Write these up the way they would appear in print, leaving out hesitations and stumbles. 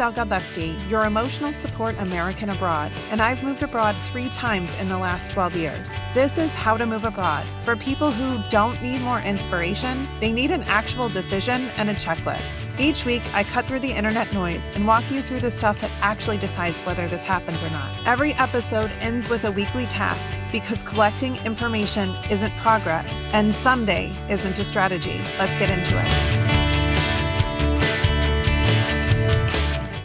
Estelle Godlewski, your emotional support American abroad, and I've moved abroad 3 times in the last 12 years. This is How to Move Abroad for people who don't need more inspiration, they need an actual decision and a checklist. Each week, I cut through the internet noise and walk you through the stuff that actually decides whether this happens or not. Every episode ends with a weekly task because collecting information isn't progress, and someday isn't a strategy. Let's get into it.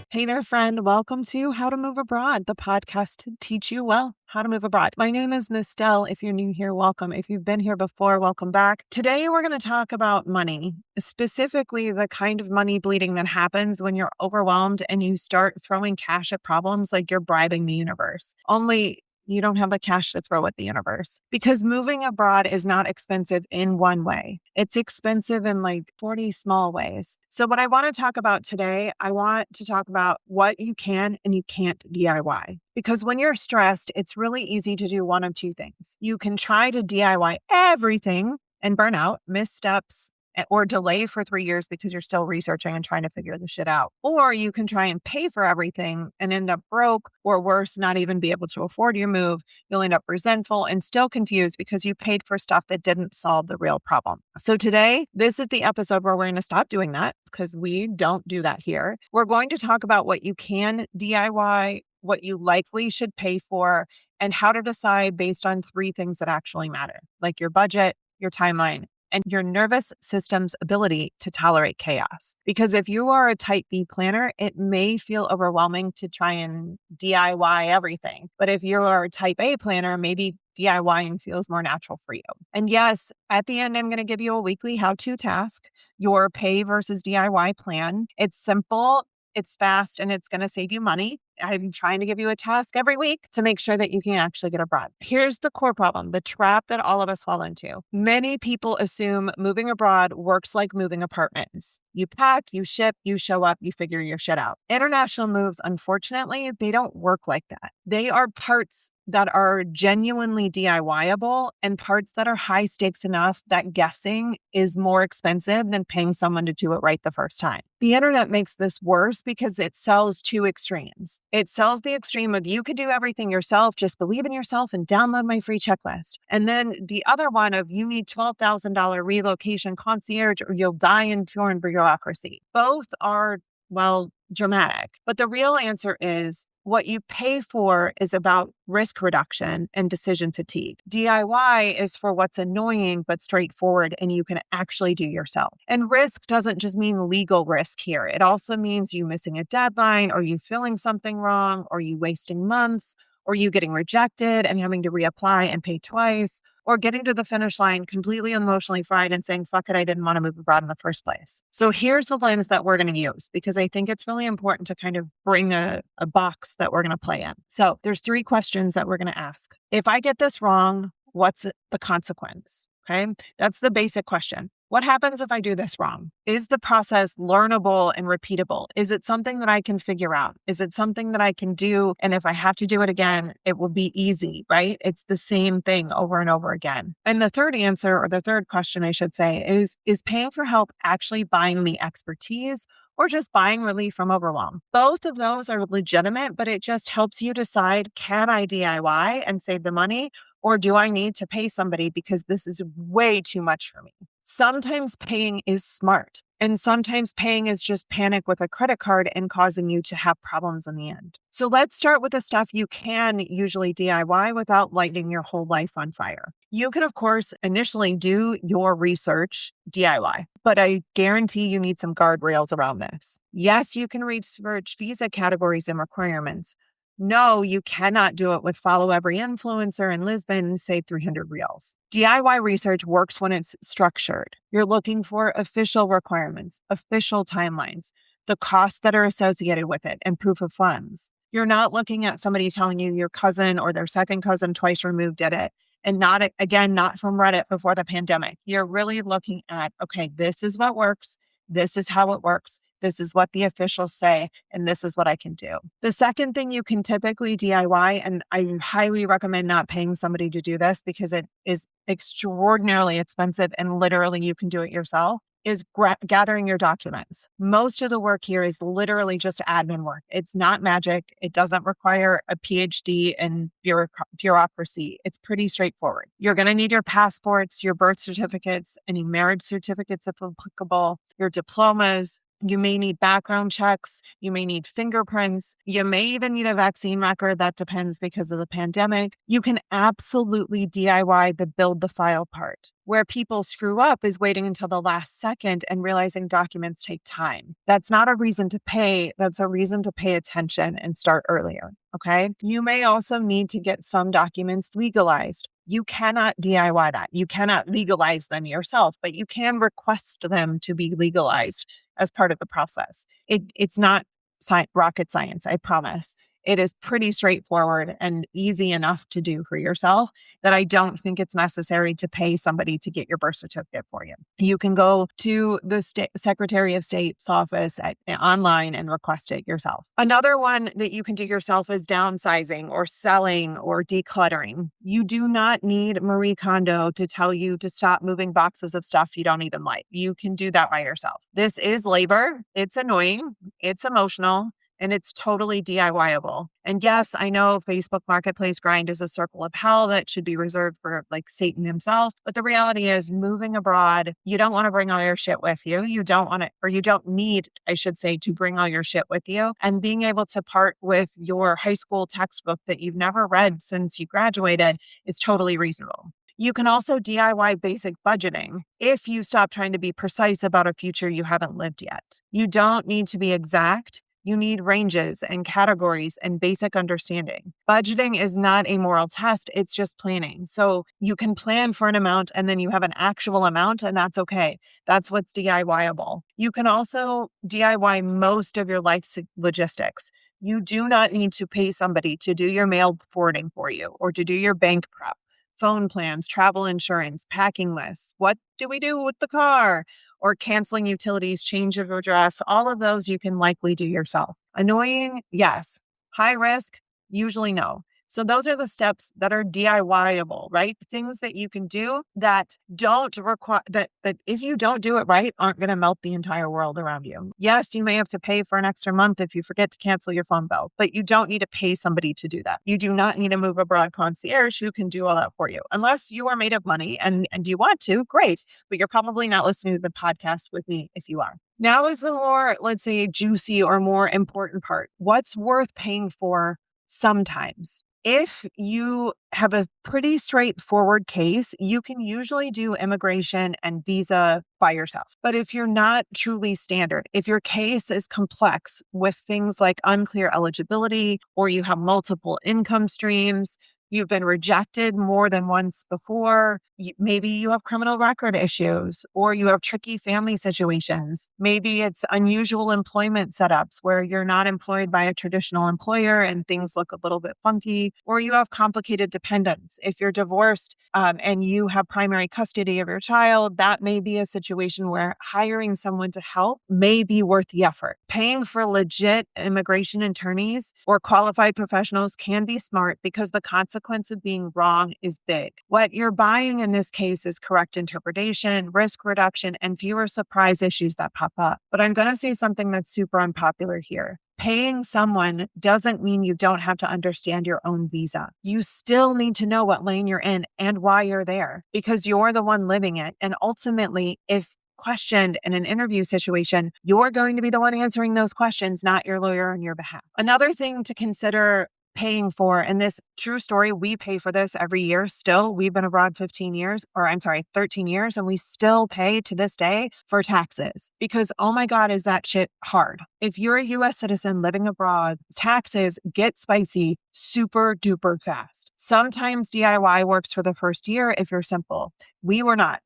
Hey there, friend. Welcome to How to Move Abroad, the podcast to teach you well how to move abroad. My name is Estelle. If you're new here, welcome. If you've been here before, welcome back. Today, we're going to talk about money, specifically the kind of money bleeding that happens when you're overwhelmed and you start throwing cash at problems like you're bribing the universe. Only you don't have the cash to throw at the universe, because moving abroad is not expensive in one way. It's expensive in like 40 small ways. So what I want to talk about today, I want to talk about what you can and you can't DIY. Because when you're stressed, it's really easy to do one of two things. You can try to DIY everything and burn out, miss steps, or delay for 3 years because you're still researching and trying to figure the shit out. Or you can try and pay for everything and end up broke, or worse, not even be able to afford your move. You'll end up resentful and still confused because you paid for stuff that didn't solve the real problem. So today, this is the episode where we're going to stop doing that, because we don't do that here. We're going to talk about what you can DIY, what you likely should pay for, and how to decide based on 3 things that actually matter, like your budget, your timeline, and your nervous system's ability to tolerate chaos. Because if you are a type B planner, it may feel overwhelming to try and DIY everything. But if you are a type A planner, maybe DIYing feels more natural for you. And yes, at the end, I'm going to give you a weekly how-to task, your pay versus DIY plan. It's simple, it's fast, and it's going to save you money. I'm trying to give you a task every week to make sure that you can actually get abroad. Here's the core problem, the trap that all of us fall into. Many people assume moving abroad works like moving apartments. You pack, you ship, you show up, you figure your shit out. International moves, unfortunately, they don't work like that. They are parts that are genuinely DIY-able and parts that are high stakes enough that guessing is more expensive than paying someone to do it right the first time. The internet makes this worse because it sells 2 extremes. It sells the extreme of you could do everything yourself, just believe in yourself and download my free checklist. And then the other one of you need $12,000 relocation concierge or you'll die in foreign bureaucracy. Both are, well, dramatic. But the real answer is what you pay for is about risk reduction and decision fatigue. DIY is for what's annoying but straightforward and you can actually do yourself. And risk doesn't just mean legal risk here. It also means you missing a deadline, or you feeling something wrong, or you wasting months, or you getting rejected and having to reapply and pay twice, or getting to the finish line completely emotionally fried and saying, fuck it, I didn't want to move abroad in the first place. So here's the lens that we're going to use, because I think it's really important to kind of bring a box that we're going to play in. So there's 3 questions that we're going to ask. If I get this wrong, what's the consequence? Okay, that's the basic question. What happens if I do this wrong? Is the process learnable and repeatable? Is it something that I can figure out? Is it something that I can do? And if I have to do it again, it will be easy, right? It's the same thing over and over again. And the third answer, or the third question I should say, is paying for help actually buying me expertise or just buying relief from overwhelm? Both of those are legitimate, but it just helps you decide, can I DIY and save the money? Or do I need to pay somebody because this is way too much for me? Sometimes paying is smart, and sometimes paying is just panic with a credit card and causing you to have problems in the end. So let's start with the stuff you can usually DIY without lighting your whole life on fire. You can, of course, initially do your research DIY, but I guarantee you need some guardrails around this. Yes, you can research visa categories and requirements. No, you cannot do it with follow every influencer in Lisbon and save 300 reals. DIY research works when it's structured. You're looking for official requirements, official timelines, the costs that are associated with it, and proof of funds. You're not looking at somebody telling you your cousin or their second cousin twice removed did it. And not from Reddit before the pandemic. You're really looking at, okay, this is what works. This is how it works. This is what the officials say, and this is what I can do. The second thing you can typically DIY, and I highly recommend not paying somebody to do this because it is extraordinarily expensive and literally you can do it yourself, is gathering your documents. Most of the work here is literally just admin work. It's not magic. It doesn't require a PhD in bureaucracy. It's pretty straightforward. You're going to need your passports, your birth certificates, any marriage certificates if applicable, your diplomas. You may need background checks. You may need fingerprints. You may even need a vaccine record. That depends because of the pandemic. You can absolutely DIY the build the file part. Where people screw up is waiting until the last second and realizing documents take time. That's not a reason to pay. That's a reason to pay attention and start earlier. Okay. You may also need to get some documents legalized. You cannot DIY that. You cannot legalize them yourself, but you can request them to be legalized as part of the process. It's not rocket science, I promise. It is pretty straightforward and easy enough to do for yourself that I don't think it's necessary to pay somebody to get your birth certificate for you. You can go to the Secretary of State's office online and request it yourself. Another one that you can do yourself is downsizing or selling or decluttering. You do not need Marie Kondo to tell you to stop moving boxes of stuff you don't even like. You can do that by yourself. This is labor. It's annoying. It's emotional. And it's totally DIY-able. And yes, I know Facebook Marketplace grind is a circle of hell that should be reserved for like Satan himself. But the reality is moving abroad, you don't want to bring all your shit with you. You don't want to, or you don't need, I should say, to bring all your shit with you. And being able to part with your high school textbook that you've never read since you graduated is totally reasonable. You can also DIY basic budgeting if you stop trying to be precise about a future you haven't lived yet. You don't need to be exact. You need ranges and categories and basic understanding. Budgeting is not a moral test. It's just planning. So you can plan for an amount and then you have an actual amount and that's okay. That's what's DIY-able. You can also DIY most of your life's logistics. You do not need to pay somebody to do your mail forwarding for you or to do your bank prep, phone plans, travel insurance, packing lists. What do we do with the car? Or canceling utilities, change of address, all of those you can likely do yourself. Annoying, yes. High risk, usually no. So those are the steps that are DIY-able, right? Things that you can do that don't require, that if you don't do it right, aren't going to melt the entire world around you. Yes, you may have to pay for an extra month if you forget to cancel your phone bill, but you don't need to pay somebody to do that. You do not need to move abroad concierge who can do all that for you. Unless you are made of money and you want to, great, but you're probably not listening to the podcast with me if you are. Now is the more, let's say, juicy or more important part. What's worth paying for sometimes? If you have a pretty straightforward case, you can usually do immigration and visa by yourself. But if you're not truly standard, if your case is complex with things like unclear eligibility, or you have multiple income streams, you've been rejected more than once before, maybe you have criminal record issues, or you have tricky family situations. Maybe it's unusual employment setups where you're not employed by a traditional employer and things look a little bit funky, or you have complicated dependents. If you're divorced and you have primary custody of your child, that may be a situation where hiring someone to help may be worth the effort. Paying for legit immigration attorneys or qualified professionals can be smart because the consequence of being wrong is big. What you're buying in this case is correct interpretation, risk reduction, and fewer surprise issues that pop up. But I'm going to say something that's super unpopular here. Paying someone doesn't mean you don't have to understand your own visa. You still need to know what lane you're in and why you're there because you're the one living it. And ultimately, if questioned in an interview situation, you're going to be the one answering those questions, not your lawyer on your behalf. Another thing to consider paying for, and this true story, we pay for this every year still. We've been abroad 13 years, and we still pay to this day for taxes because, oh my God, is that shit hard. If you're a US citizen living abroad, taxes get spicy super duper fast. Sometimes DIY works for the first year if you're simple. We were not.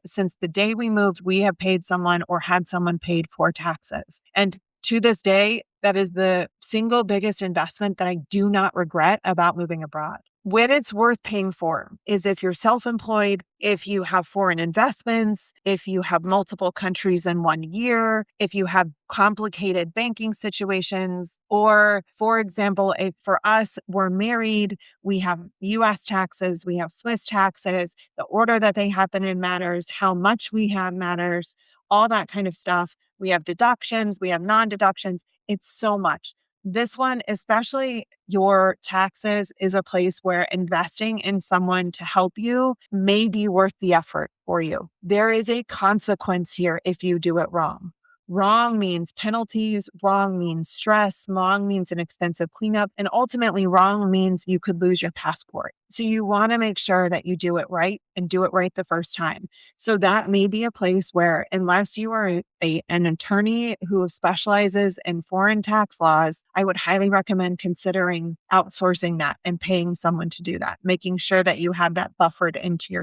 Since the day we moved, we have paid someone or had someone paid for taxes. And to this day, that is the single biggest investment that I do not regret about moving abroad. When it's worth paying for is if you're self-employed, if you have foreign investments, if you have multiple countries in 1 year, if you have complicated banking situations, or for example, if for us, we're married, we have US taxes, we have Swiss taxes, the order that they happen in matters, how much we have matters. all that kind of stuff. We have deductions, we have non-deductions. It's so much. This one, especially your taxes, is a place where investing in someone to help you may be worth the effort for you. There is a consequence here if you do it wrong. Wrong means penalties, wrong means stress, wrong means an expensive cleanup, and ultimately wrong means you could lose your passport. So you want to make sure that you do it right and do it right the first time. So that may be a place where, unless you are an attorney who specializes in foreign tax laws, I would highly recommend considering outsourcing that and paying someone to do that, making sure that you have that buffered into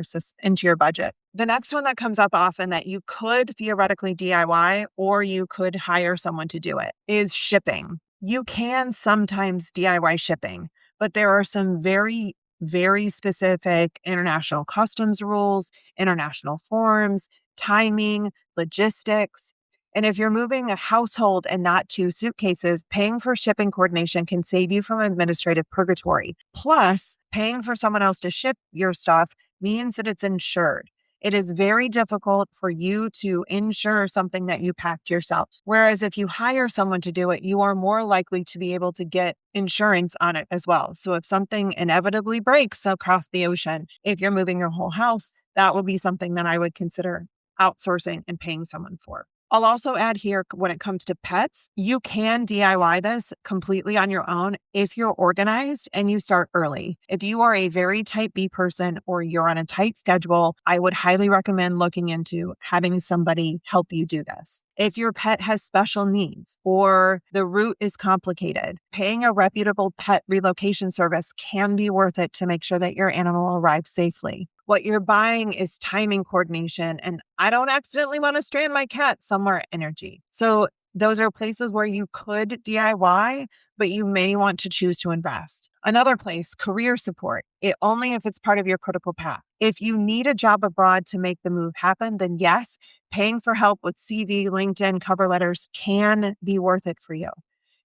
your budget. The next one that comes up often that you could theoretically DIY or you could hire someone to do it is shipping. You can sometimes DIY shipping, but there are some very, very specific international customs rules, international forms, timing, logistics. And if you're moving a household and not two suitcases, paying for shipping coordination can save you from administrative purgatory. Plus, paying for someone else to ship your stuff means that it's insured. It is very difficult for you to insure something that you packed yourself. Whereas if you hire someone to do it, you are more likely to be able to get insurance on it as well. So if something inevitably breaks across the ocean, if you're moving your whole house, that would be something that I would consider outsourcing and paying someone for. I'll also add here, when it comes to pets, you can DIY this completely on your own if you're organized and you start early. If you are a very type B person or you're on a tight schedule, I would highly recommend looking into having somebody help you do this. If your pet has special needs or the route is complicated, paying a reputable pet relocation service can be worth it to make sure that your animal arrives safely. What you're buying is timing coordination, and I don't accidentally want to strand my cat somewhere energy. So those are places where you could DIY, but you may want to choose to invest. Another place, career support, only if it's part of your critical path. If you need a job abroad to make the move happen, then yes, paying for help with CV, LinkedIn, cover letters can be worth it for you.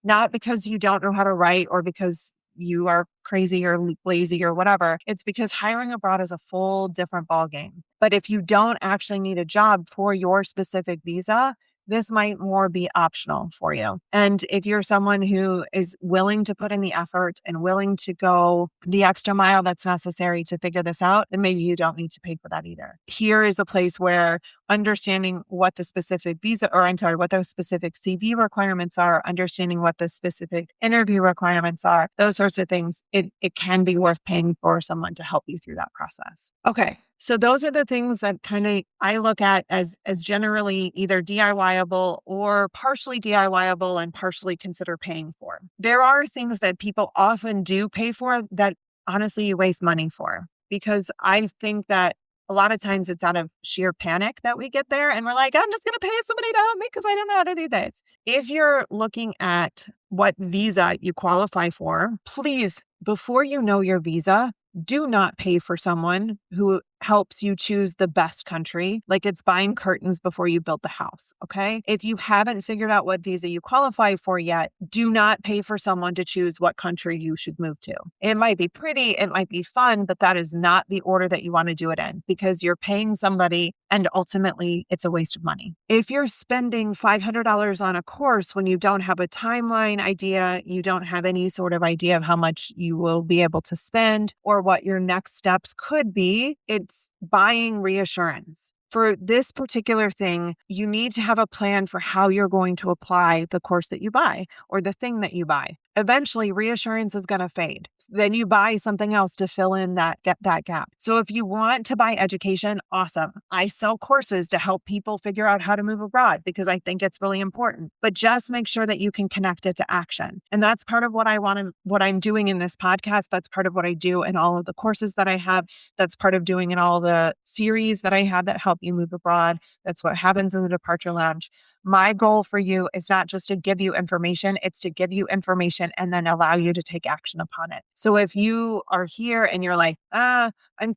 Not because you don't know how to write or because you are crazy or lazy or whatever. It's because hiring abroad is a full different ballgame. But if you don't actually need a job for your specific visa, this might more be optional for you. And if you're someone who is willing to put in the effort and willing to go the extra mile that's necessary to figure this out, then maybe you don't need to pay for that either. Here is a place where understanding what the specific what the specific CV requirements are, understanding what the specific interview requirements are, those sorts of things, it can be worth paying for someone to help you through that process. Okay. So those are the things that kind of I look at as generally either DIYable or partially DIYable and partially consider paying for. There are things that people often do pay for that honestly you waste money for, because I think that a lot of times it's out of sheer panic that we get there and we're like, I'm just going to pay somebody to help me because I don't know how to do this. If you're looking at what visa you qualify for, please, before you know your visa, do not pay for someone who helps you choose the best country, like it's buying curtains before you build the house, okay? If you haven't figured out what visa you qualify for yet, do not pay for someone to choose what country you should move to. It might be pretty, it might be fun, but that is not the order that you want to do it in, because you're paying somebody and ultimately it's a waste of money. If you're spending $500 on a course when you don't have a timeline idea, you don't have any sort of idea of how much you will be able to spend or what your next steps could be, it's buying reassurance. For this particular thing, you need to have a plan for how you're going to apply the course that you buy or the thing that you buy. Eventually, reassurance is going to fade. Then you buy something else to fill in that gap. So if you want to buy education, awesome. I sell courses to help people figure out how to move abroad because I think it's really important. But just make sure that you can connect it to action. And that's part of what I'm doing in this podcast. That's part of what I do in all of the courses that I have. That's part of doing in all the series that I have that help you move abroad. That's what happens in the Departure Lounge. My goal for you is not just to give you information, it's to give you information and then allow you to take action upon it. So if you are here and you're like, I'm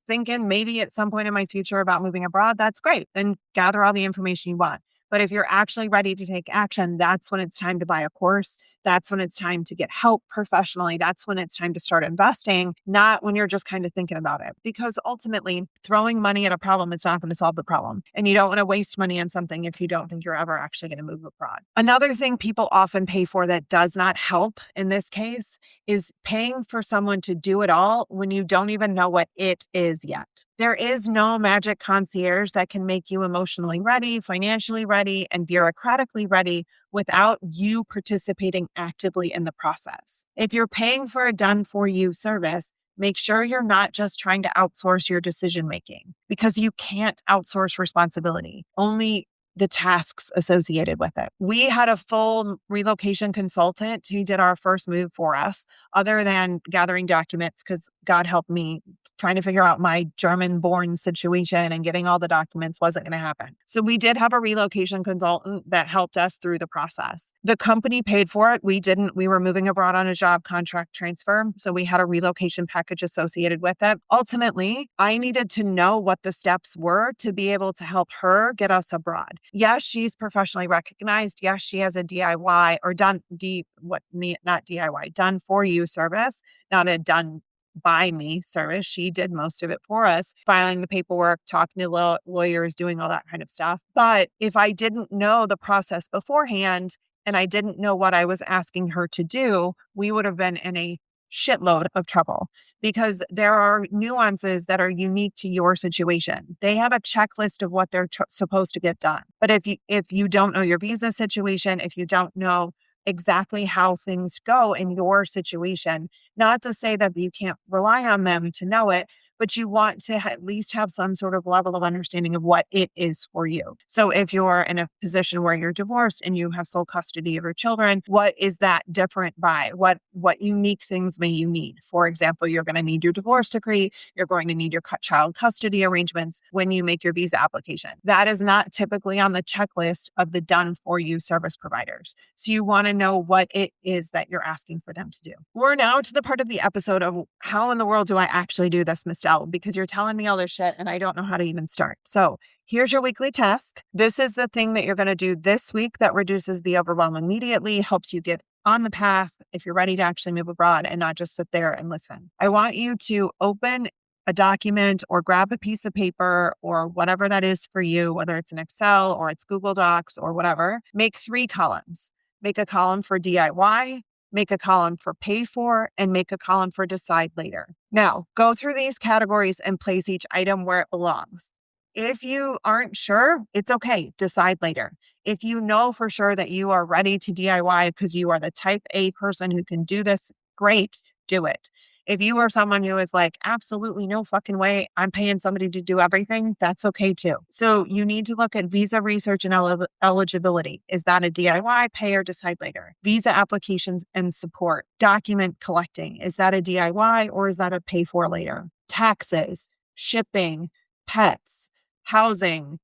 thinking maybe at some point in my future about moving abroad, that's great. Then gather all the information you want. But if you're actually ready to take action, that's when it's time to buy a course. That's when it's time to get help professionally. That's when it's time to start investing, not when you're just kind of thinking about it. Because ultimately, throwing money at a problem is not going to solve the problem. And you don't want to waste money on something if you don't think you're ever actually going to move abroad. Another thing people often pay for that does not help in this case is paying for someone to do it all when you don't even know what it is yet. There is no magic concierge that can make you emotionally ready, financially ready, and bureaucratically ready without you participating actively in the process. If you're paying for a done for you service, make sure you're not just trying to outsource your decision making because you can't outsource responsibility. Only the tasks associated with it. We had a full relocation consultant who did our first move for us, other than gathering documents, because God help me, trying to figure out my German-born situation and getting all the documents wasn't going to happen. So we did have a relocation consultant that helped us through the process. The company paid for it. We didn't. We were moving abroad on a job contract transfer, so we had a relocation package associated with it. Ultimately, I needed to know what the steps were to be able to help her get us abroad. Yes, she's professionally recognized. Yes, she has a DIY or not DIY, done for you service, not a done by me service. She did most of it for us, filing the paperwork, talking to lawyers, doing all that kind of stuff. But if I didn't know the process beforehand and I didn't know what I was asking her to do, we would have been in a shitload of trouble because there are nuances that are unique to your situation. They have a checklist of what they're supposed to get done. But if you don't know your visa situation, if you don't know exactly how things go in your situation, not to say that you can't rely on them to know it, but you want to at least have some sort of level of understanding of what it is for you. So if you're in a position where you're divorced and you have sole custody of your children, what is that different by? What unique things may you need? For example, you're going to need your divorce decree. You're going to need your child custody arrangements when you make your visa application. That is not typically on the checklist of the done for you service providers. So you want to know what it is that you're asking for them to do. We're now to the part of the episode of how in the world do I actually do this, Miss Dell? Because you're telling me all this shit and I don't know how to even start. So here's your weekly task. This is the thing that you're going to do this week that reduces the overwhelm immediately, helps you get on the path if you're ready to actually move abroad and not just sit there and listen. I want you to open a document or grab a piece of paper or whatever that is for you, whether it's an Excel or it's Google Docs or whatever. Make 3 columns. Make a column for DIY, make a column for pay for, and make a column for decide later. Now, go through these categories and place each item where it belongs. If you aren't sure, it's okay. Decide later. If you know for sure that you are ready to DIY because you are the type A person who can do this, great, do it. If you are someone who is like, absolutely no fucking way, I'm paying somebody to do everything, that's okay too. So you need to look at visa research and eligibility. Is that a DIY, pay, or decide later? Visa applications and support. Document collecting. Is that a DIY or is that a pay for later? Taxes, shipping, pets, housing,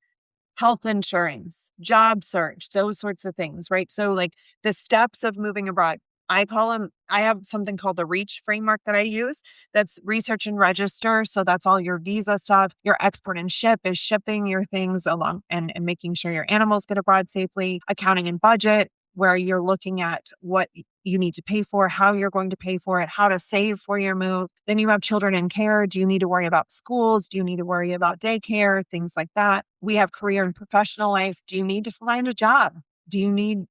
health insurance, job search, those sorts of things, right? So like the steps of moving abroad. I have something called the REACH framework that I use. That's research and register. So that's all your visa stuff. Your export and ship is shipping your things along and making sure your animals get abroad safely. Accounting and budget, where you're looking at what you need to pay for, how you're going to pay for it, how to save for your move. Then you have children in care. Do you need to worry about schools? Do you need to worry about daycare? Things like that. We have career and professional life. Do you need to find a job?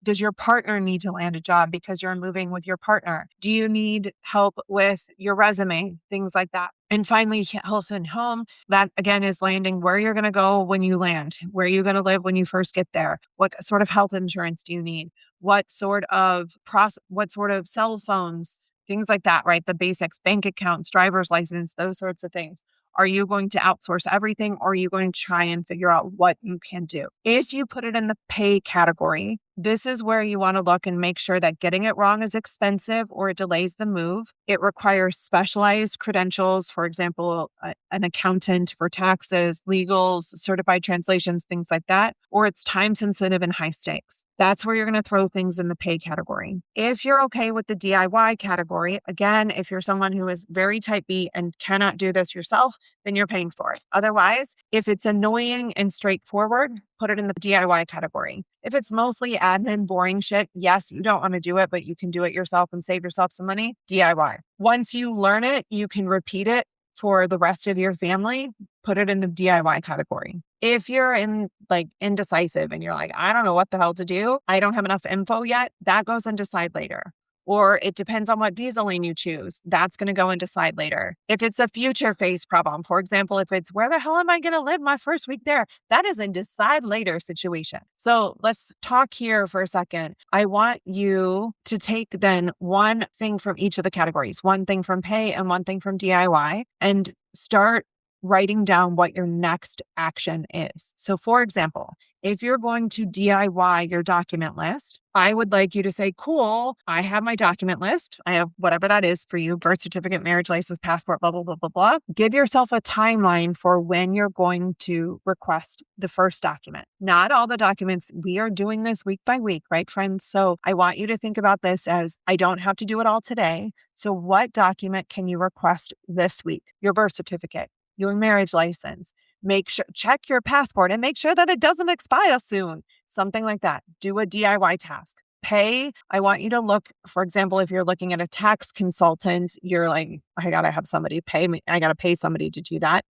Does your partner need to land a job because you're moving with your partner? Do you need help with your resume? Things like that. And finally, health and home. That again is landing where you're going to go when you land, where you're going to live when you first get there. What sort of health insurance do you need? What sort of cell phones? Things like that, right? The basics, bank accounts, driver's license, those sorts of things. Are you going to outsource everything or are you going to try and figure out what you can do? If you put it in the pay category, this is where you want to look and make sure that getting it wrong is expensive or it delays the move. It requires specialized credentials, for example, an accountant for taxes, legals, certified translations, things like that, or it's time sensitive and high stakes. That's where you're going to throw things in the pay category. If you're okay with the DIY category, again, if you're someone who is very type B and cannot do this yourself, then you're paying for it. Otherwise, if it's annoying and straightforward, put it in the DIY category. If it's mostly admin, boring shit, yes, you don't want to do it, but you can do it yourself and save yourself some money, DIY. Once you learn it, you can repeat it for the rest of your family, put it in the DIY category. If you're indecisive and you're like, I don't know what the hell to do, I don't have enough info yet, that goes in decide later. Or it depends on what visa lane you choose. That's going to go and decide later. If it's a future phase problem, for example, if it's where the hell am I going to live my first week there? That is a decide later situation. So let's talk here for a second. I want you to take then one thing from each of the categories, one thing from pay and one thing from DIY, and start writing down what your next action is. So for example, if you're going to DIY your document list, I would like you to say, cool, I have my document list. I have whatever that is for you, birth certificate, marriage license, passport, blah, blah, blah, blah, blah. Give yourself a timeline for when you're going to request the first document. Not all the documents. We are doing this week by week, right, friends? So I want you to think about this as I don't have to do it all today. So what document can you request this week? Your birth certificate, your marriage license. Check your passport and make sure that it doesn't expire soon. Something like that. Do a DIY task. Pay. I want you to look, for example, if you're looking at a tax consultant, you're like, I got to have somebody pay me. I got to pay somebody to do that.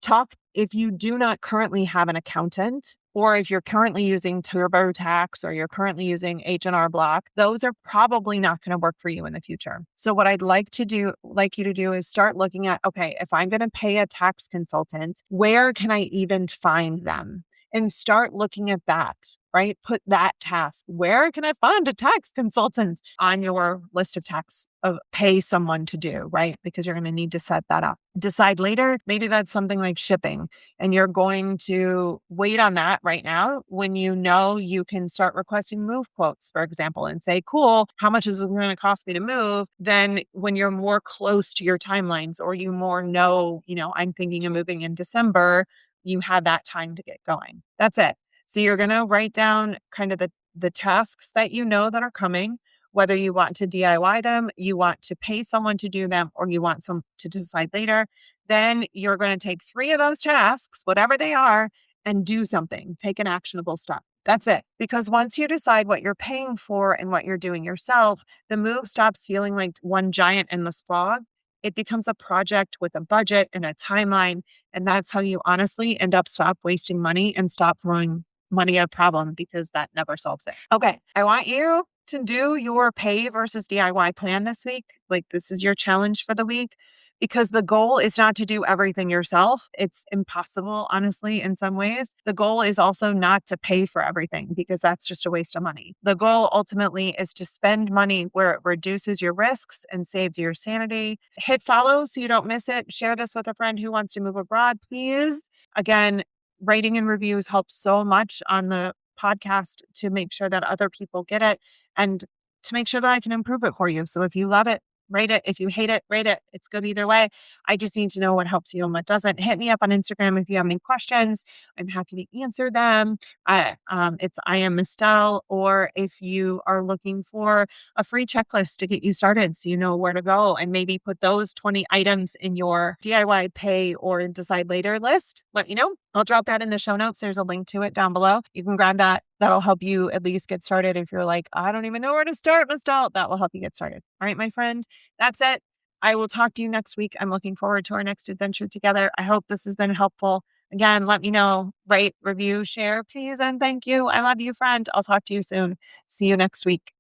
If you do not currently have an accountant, or if you're currently using TurboTax or you're currently using H&R Block, those are probably not going to work for you in the future. So what I'd like you to do is start looking at, okay, if I'm going to pay a tax consultant, where can I even find them? And start looking at that, right? Put that task. Where can I find a tax consultant on your list of tasks of pay someone to do, right? Because you're going to need to set that up. Decide later. Maybe that's something like shipping, and you're going to wait on that right now when you know you can start requesting move quotes, for example, and say, cool, how much is it going to cost me to move? Then when you're more close to your timelines, or you more know, I'm thinking of moving in December, you have that time to get going. That's it. So you're going to write down kind of the tasks that you know that are coming, whether you want to DIY them, you want to pay someone to do them, or you want some to decide later. Then you're going to take 3 of those tasks, whatever they are, and do something. Take an actionable step. That's it. Because once you decide what you're paying for and what you're doing yourself, the move stops feeling like one giant endless fog. It becomes a project with a budget and a timeline. And that's how you honestly stop wasting money and stop throwing money at a problem, because that never solves it. Okay. I want you to do your pay versus DIY plan this week. Like, this is your challenge for the week, because the goal is not to do everything yourself. It's impossible, honestly, in some ways. The goal is also not to pay for everything, because that's just a waste of money. The goal ultimately is to spend money where it reduces your risks and saves your sanity. Hit follow so you don't miss it. Share this with a friend who wants to move abroad, please. Again, rating and reviews help so much on the podcast to make sure that other people get it and to make sure that I can improve it for you. So if you love it, rate it. If you hate it, rate it. It's good either way. I just need to know what helps you and what doesn't. Hit me up on Instagram if you have any questions. I'm happy to answer them. It's I am Estelle. Or if you are looking for a free checklist to get you started so you know where to go and maybe put those 20 items in your DIY pay or decide later list, let me know. I'll drop that in the show notes. There's a link to it down below. You can grab that. That'll help you at least get started. If you're like, I don't even know where to start, Estelle, that will help you get started. All right, my friend, that's it. I will talk to you next week. I'm looking forward to our next adventure together. I hope this has been helpful. Again, let me know, rate, review, share, please, and thank you. I love you, friend. I'll talk to you soon. See you next week.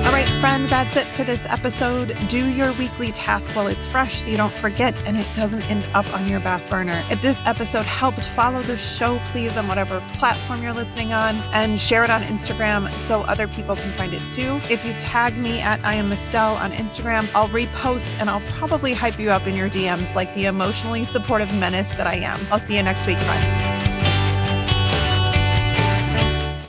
All right, friend, that's it for this episode. Do your weekly task while it's fresh so you don't forget and it doesn't end up on your back burner. If this episode helped, follow the show, please, on whatever platform you're listening on, and share it on Instagram so other people can find it too. If you tag me at I am Estelle on Instagram, I'll repost and I'll probably hype you up in your DMs like the emotionally supportive menace that I am. I'll see you next week, friend.